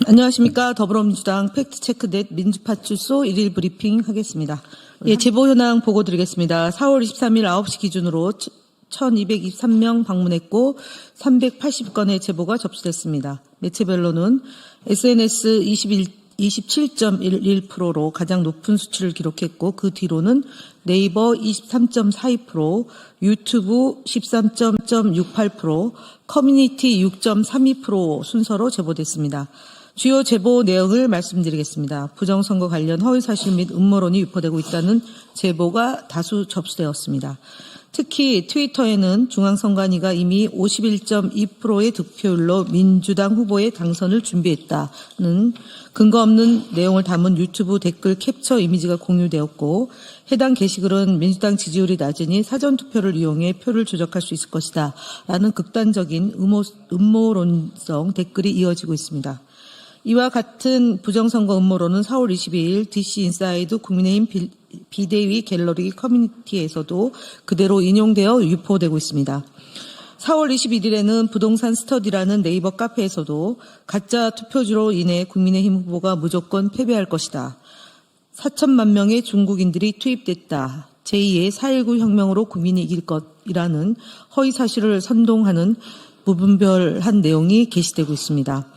안녕하십니까. 더불어민주당 팩트체크넷 민주파출소 1일 브리핑 하겠습니다. 예, 제보 현황 보고 드리겠습니다. 4월 23일 9시 기준으로 1223명 방문했고 380건의 제보가 접수됐습니다. 매체별로는 SNS 27.11%로 가장 높은 수치를 기록했고 그 뒤로는 네이버 23.42%, 유튜브 13.68%, 커뮤니티 6.32% 순서로 제보됐습니다. 주요 제보 내용을 말씀드리겠습니다. 부정선거 관련 허위사실 및 음모론이 유포되고 있다는 제보가 다수 접수되었습니다. 특히 트위터에는 중앙선관위가 이미 51.2%의 득표율로 민주당 후보의 당선을 준비했다는 근거 없는 내용을 담은 유튜브 댓글 캡처 이미지가 공유되었고 해당 게시글은 민주당 지지율이 낮으니 사전투표를 이용해 표를 조작할 수 있을 것이다 라는 극단적인 음모론성 댓글이 이어지고 있습니다. 이와 같은 부정선거 음모론은 4월 22일 DC인사이드 국민의힘 비대위 갤러리 커뮤니티에서도 그대로 인용되어 유포되고 있습니다. 4월 21일에는 부동산 스터디라는 네이버 카페에서도 가짜 투표주로 인해 국민의힘 후보가 무조건 패배할 것이다. 4천만 명의 중국인들이 투입됐다. 제2의 4.19 혁명으로 국민이 이길 것이라는 허위사실을 선동하는 무분별한 내용이 게시되고 있습니다.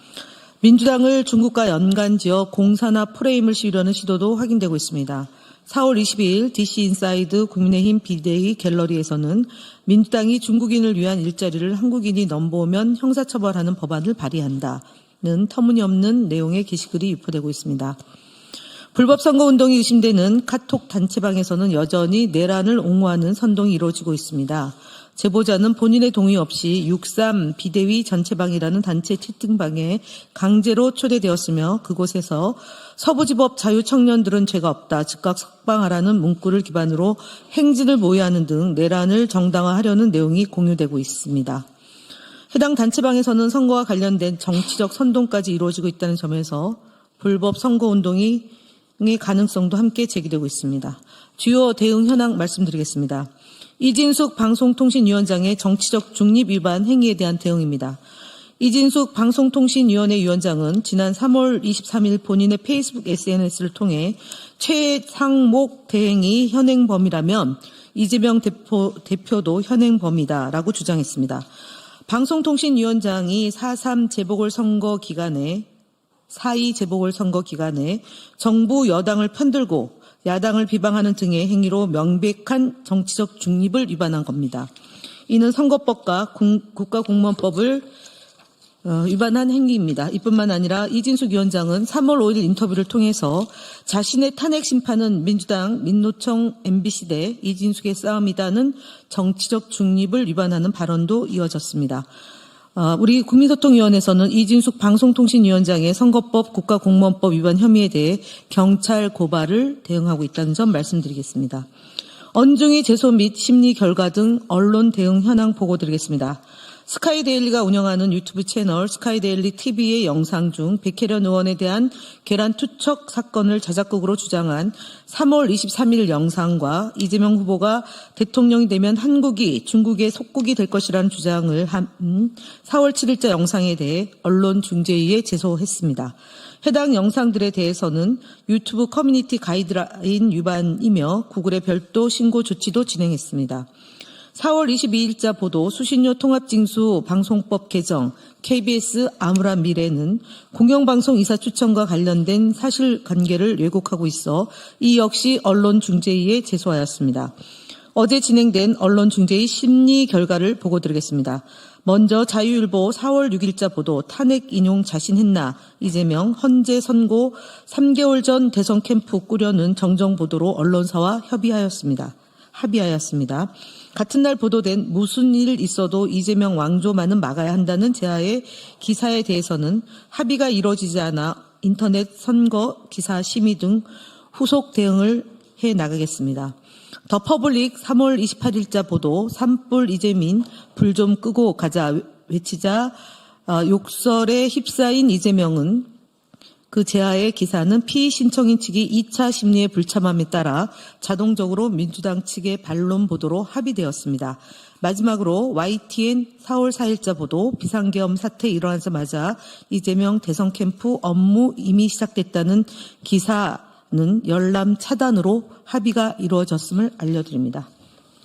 민주당을 중국과 연관지어 공사나 프레임을 씌우려는 시도도 확인되고 있습니다. 4월 22일 DC인사이드 국민의힘 비대위 갤러리에서는 민주당이 중국인을 위한 일자리를 한국인이 넘보면 형사처벌하는 법안을 발의한다는 터무니없는 내용의 게시글이 유포되고 있습니다. 불법 선거운동이 의심되는 카톡 단체방에서는 여전히 내란을 옹호하는 선동이 이루어지고 있습니다. 제보자는 본인의 동의 없이 63 비대위 전체방이라는 단체 채팅방에 강제로 초대되었으며 그곳에서 서부지법 자유청년들은 죄가 없다, 즉각 석방하라는 문구를 기반으로 행진을 모의하는 등 내란을 정당화하려는 내용이 공유되고 있습니다. 해당 단체방에서는 선거와 관련된 정치적 선동까지 이루어지고 있다는 점에서 불법 선거운동의 가능성도 함께 제기되고 있습니다. 주요 대응 현황 말씀드리겠습니다. 이진숙 방송통신위원장의 정치적 중립 위반 행위에 대한 대응입니다. 이진숙 방송통신위원회 위원장은 지난 3월 23일 본인의 페이스북 SNS를 통해 최상목 대행이 현행범이라면 이재명 대표도 현행범이다라고 주장했습니다. 방송통신위원장이 4.3 재보궐선거 기간에 4.2 재보궐선거 기간에 정부 여당을 편들고 야당을 비방하는 등의 행위로 명백한 정치적 중립을 위반한 겁니다. 이는 선거법과 국가공무원법을 위반한 행위입니다. 이뿐만 아니라 이진숙 위원장은 3월 5일 인터뷰를 통해서 자신의 탄핵 심판은 민주당, 민노총, MBC 대 이진숙의 싸움이다는 정치적 중립을 위반하는 발언도 이어졌습니다. 우리 국민소통위원회에서는 이진숙 방송통신위원장의 선거법, 국가공무원법 위반 혐의에 대해 경찰 고발을 대응하고 있다는 점 말씀드리겠습니다. 언중위 제소 및 심리 결과 등 언론 대응 현황 보고드리겠습니다. 스카이데일리가 운영하는 유튜브 채널 스카이데일리 TV의 영상 중 백혜련 의원에 대한 계란 투척 사건을 자작극으로 주장한 3월 23일 영상과 이재명 후보가 대통령이 되면 한국이 중국의 속국이 될 것이라는 주장을 한 4월 7일자 영상에 대해 언론중재위에 제소했습니다. 해당 영상들에 대해서는 유튜브 커뮤니티 가이드라인 위반이며 구글에 별도 신고 조치도 진행했습니다. 4월 22일자 보도 수신료 통합징수 방송법 개정 KBS 암울한 미래는 공영방송 이사 추천과 관련된 사실관계를 왜곡하고 있어 이 역시 언론중재위에 제소하였습니다. 어제 진행된 언론중재위 심리 결과를 보고드리겠습니다. 먼저 자유일보 4월 6일자 보도 탄핵 인용 자신했나 이재명 헌재 선고 3개월 전 대선 캠프 꾸려는 정정 보도로 언론사와 합의하였습니다. 같은 날 보도된 무슨 일 있어도 이재명 왕조만은 막아야 한다는 제하의 기사에 대해서는 합의가 이루어지지 않아 인터넷 선거 기사 심의 등 후속 대응을 해 나가겠습니다. 더 퍼블릭 3월 28일자 보도 산불 이재민 불 좀 끄고 가자 외치자 욕설에 휩싸인 이재명은 그 제하의 기사는 피의 신청인 측이 2차 심리의 불참함에 따라 자동적으로 민주당 측의 반론 보도로 합의되었습니다. 마지막으로 YTN 4월 4일자 보도 비상계엄 사태 일어나자마자 이재명 대선 캠프 업무 이미 시작됐다는 기사는 열람 차단으로 합의가 이루어졌음을 알려드립니다.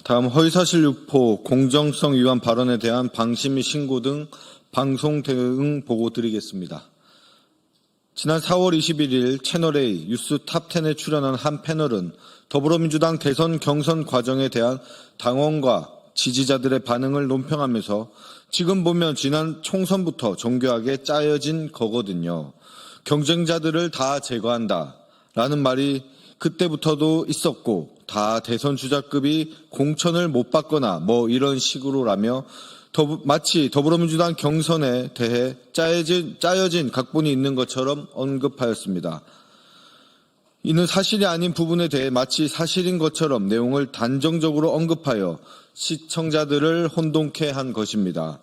다음 허위사실 유포, 공정성 위반 발언에 대한 방심위 신고 등 방송 대응 보고 드리겠습니다. 지난 4월 21일 채널A 뉴스 탑10에 출연한 한 패널은 더불어민주당 대선 경선 과정에 대한 당원과 지지자들의 반응을 논평하면서 지금 보면 지난 총선부터 정교하게 짜여진 거거든요. 경쟁자들을 다 제거한다 라는 말이 그때부터도 있었고 다 대선 주자급이 공천을 못 받거나 뭐 이런 식으로라며 마치 더불어민주당 경선에 대해 짜여진 각본이 있는 것처럼 언급하였습니다. 이는 사실이 아닌 부분에 대해 마치 사실인 것처럼 내용을 단정적으로 언급하여 시청자들을 혼동케 한 것입니다.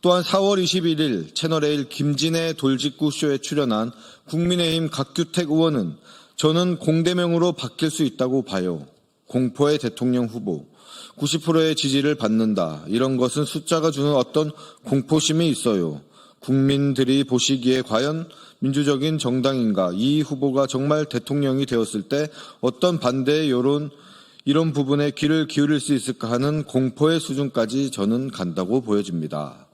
또한 4월 21일 채널A 김진애 돌직구 쇼에 출연한 국민의힘 각규택 의원은 저는 공대명으로 바뀔 수 있다고 봐요. 공포의 대통령 후보, 90%의 지지를 받는다. 이런 것은 숫자가 주는 어떤 공포심이 있어요. 국민들이 보시기에 과연 민주적인 정당인가, 이 후보가 정말 대통령이 되었을 때 어떤 반대의 여론, 이런 부분에 귀를 기울일 수 있을까 하는 공포의 수준까지 저는 간다고 보여집니다.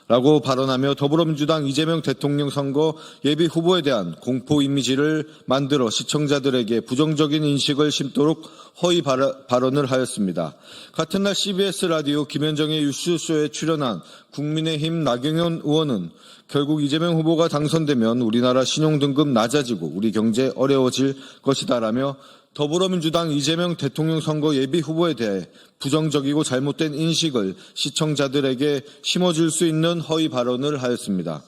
라고 발언하며 더불어민주당 이재명 대통령 선거 예비 후보에 대한 공포 이미지를 만들어 시청자들에게 부정적인 인식을 심도록 허위 발언을 하였습니다. 같은 날 CBS 라디오 김현정의 뉴스쇼에 출연한 국민의힘 나경원 의원은 결국 이재명 후보가 당선되면 우리나라 신용등급 낮아지고 우리 경제 어려워질 것이다라며 더불어민주당 이재명 대통령 선거 예비 후보에 대해 부정적이고 잘못된 인식을 시청자들에게 심어줄 수 있는 허위 발언을 하였습니다.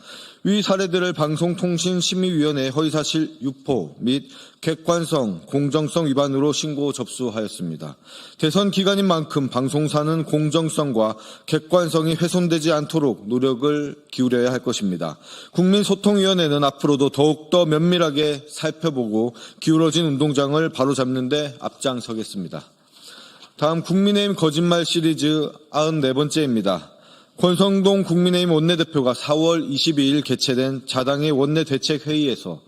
위 사례들을 방송통신심의위원회 허위사실 유포 및 객관성, 공정성 위반으로 신고 접수하였습니다. 대선 기간인 만큼 방송사는 공정성과 객관성이 훼손되지 않도록 노력을 기울여야 할 것입니다. 국민소통위원회는 앞으로도 더욱더 면밀하게 살펴보고 기울어진 운동장을 바로잡는 데 앞장서겠습니다. 다음 국민의힘 거짓말 시리즈 94번째입니다. 권성동 국민의힘 원내대표가 4월 22일 개최된 자당의 원내대책회의에서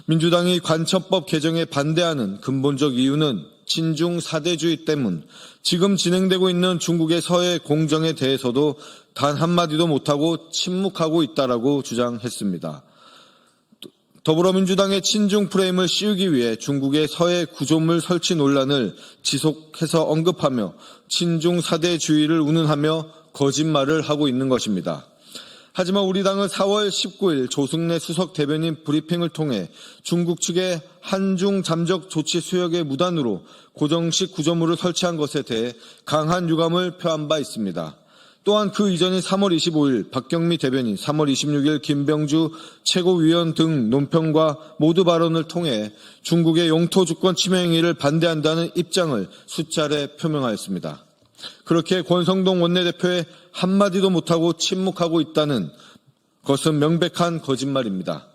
민주당이 관첩법 개정에 반대하는 근본적 이유는 친중 사대주의 때문, 지금 진행되고 있는 중국의 서해 공정에 대해서도 단 한마디도 못하고 침묵하고 있다라고 주장했습니다. 더불어민주당의 친중 프레임을 씌우기 위해 중국의 서해 구조물 설치 논란을 지속해서 언급하며 친중 사대주의를 운운하며 거짓말을 하고 있는 것입니다. 하지만 우리 당은 4월 19일 조승래 수석 대변인 브리핑을 통해 중국 측의 한중 잠적 조치 수역의 무단으로 고정식 구조물을 설치한 것에 대해 강한 유감을 표한 바 있습니다. 또한 그 이전인 3월 25일 박경미 대변인, 3월 26일 김병주 최고위원 등 논평과 모두 발언을 통해 중국의 영토 주권 침해 행위를 반대한다는 입장을 수차례 표명하였습니다. 그렇게 권성동 원내대표의 한마디도 못하고 침묵하고 있다는 것은 명백한 거짓말입니다.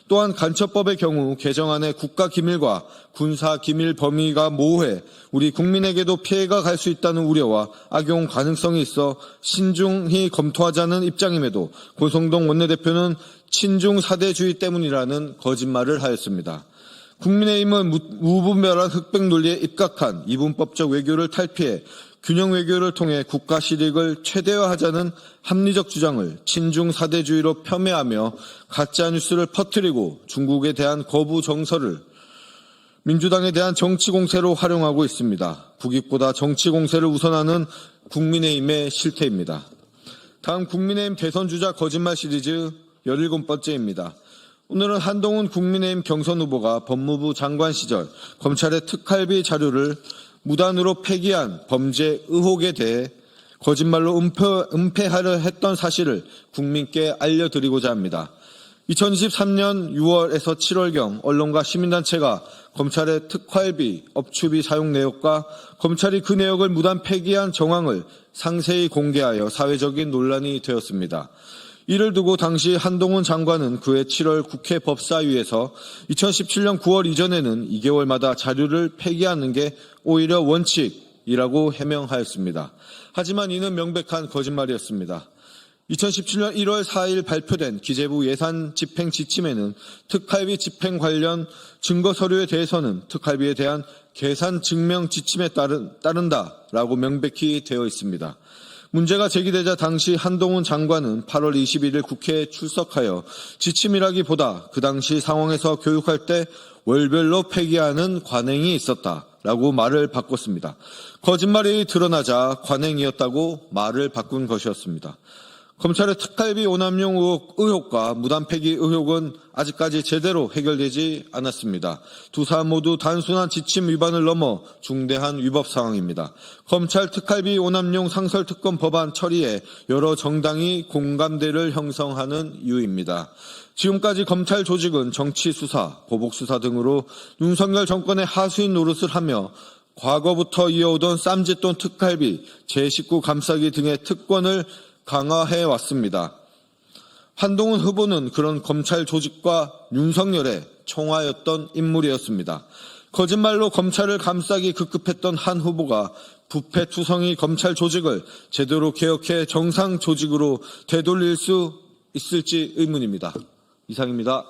또한 간첩법의 경우 개정안의 국가기밀과 군사기밀 범위가 모호해 우리 국민에게도 피해가 갈 수 있다는 우려와 악용 가능성이 있어 신중히 검토하자는 입장임에도 권성동 원내대표는 친중 사대주의 때문이라는 거짓말을 하였습니다. 국민의힘은 무분별한 흑백 논리에 입각한 이분법적 외교를 탈피해 균형 외교를 통해 국가 실익을 최대화하자는 합리적 주장을 친중 사대주의로 폄훼하며 가짜뉴스를 퍼뜨리고 중국에 대한 거부 정서를 민주당에 대한 정치 공세로 활용하고 있습니다. 국익보다 정치 공세를 우선하는 국민의힘의 실태입니다. 다음 국민의힘 대선주자 거짓말 시리즈 17번째입니다. 오늘은 한동훈 국민의힘 경선 후보가 법무부 장관 시절 검찰의 특활비 자료를 무단으로 폐기한 범죄 의혹에 대해 거짓말로 은폐하려 했던 사실을 국민께 알려드리고자 합니다. 2023년 6월에서 7월경 언론과 시민단체가 검찰의 특활비, 업추비 사용 내역과 검찰이 그 내역을 무단 폐기한 정황을 상세히 공개하여 사회적인 논란이 되었습니다. 이를 두고 당시 한동훈 장관은 그해 7월 국회 법사위에서 2017년 9월 이전에는 2개월마다 자료를 폐기하는 게 오히려 원칙, 때문이라고 해명하였습니다. 하지만 이는 명백한 거짓말이었습니다. 2017년 1월 4일 발표된 기재부 예산 집행 지침에는 특활비 집행 관련 증거 서류에 대해서는 특활비에 대한 계산 증명 지침에 따른다라고 명백히 되어 있습니다. 문제가 제기되자 당시 한동훈 장관은 8월 21일 국회에 출석하여 지침이라기보다 그 당시 상황에서 교육할 때 월별로 폐기하는 관행이 있었다라고 말을 바꿨습니다. 거짓말이 드러나자 관행이었다고 말을 바꾼 것이었습니다. 검찰의 특활비 오남용 의혹과 무단 폐기 의혹은 아직까지 제대로 해결되지 않았습니다. 두 사안 모두 단순한 지침 위반을 넘어 중대한 위법 상황입니다. 검찰 특활비 오남용 상설특검 법안 처리에 여러 정당이 공감대를 형성하는 이유입니다. 지금까지 검찰 조직은 정치수사, 보복수사 등으로 윤석열 정권의 하수인 노릇을 하며 과거부터 이어오던 쌈짓돈 특활비, 제19 감싸기 등의 특권을 강화해 왔습니다. 한동훈 후보는 그런 검찰 조직과 윤석열의 총화였던 인물이었습니다. 거짓말로 검찰을 감싸기 급급했던 한 후보가 부패투성이 검찰 조직을 제대로 개혁해 정상 조직으로 되돌릴 수 있을지 의문입니다. 이상입니다.